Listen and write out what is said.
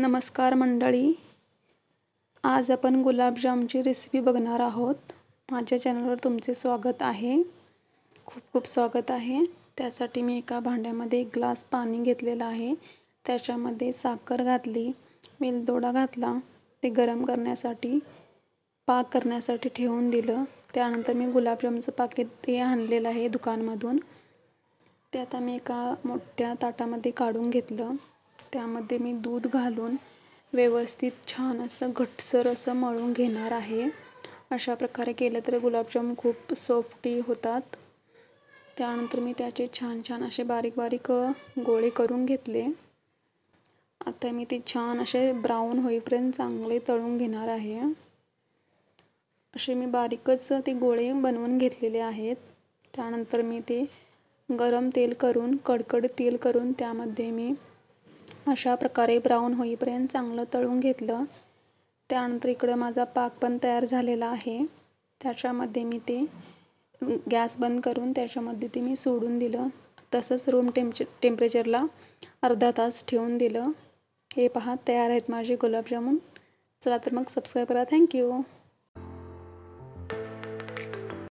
नमस्कार मंडळी. आज आपण गुलाबजामची रेसिपी बघणार आहोत. माझ्या चॅनलवर तुमचे स्वागत आहे. खूप खूप स्वागत आहे. त्यासाठी मी एका भांड्यामध्ये 1 ग्लास पाणी घेतलेलं आहे. त्याच्यामध्ये साखर घातली, वेलदोडा घातला, ते गरम करण्यासाठी पाक करण्यासाठी ठेवून दिलं. त्यानंतर मी गुलाबजामचं पाकीट ते आणलेलं आहे दुकानमधून. ते आता मी एका मोठ्या ताटामध्ये काढून घेतलं. त्यामध्ये मी दूध घालून व्यवस्थित छान असं घट्टसर असं मळून घेणार आहे. अशा प्रकारे केलं तर गुलाबजाम खूप सॉफ्टी होतात. त्यानंतर मी त्याचे छान छान असे बारीक बारीक गोळे करून घेतले. आता मी ते छान असे ब्राऊन होईपर्यंत चांगले तळून घेणार आहे. असे मी बारीकच ते गोळे बनवून घेतलेले आहेत. त्यानंतर मी ते गरम तेल करून कडकडीत तेल करून त्यामध्ये मी अशा प्रकारे ब्राऊन होईपर्यंत चांगलं तळून घेतलं. त्यानंतर इकडं माझा पाक पण तयार झालेला आहे. त्याच्यामध्ये मी ते गॅस बंद करून त्याच्यामध्ये ते मी सोडून दिलं. तसंच रूम टेम्परेचरला अर्धा तास ठेवून दिलं. हे पहा तयार आहेत माझे गुलाबजामुन. चला तर मग सबस्क्राईब करा. थँक्यू.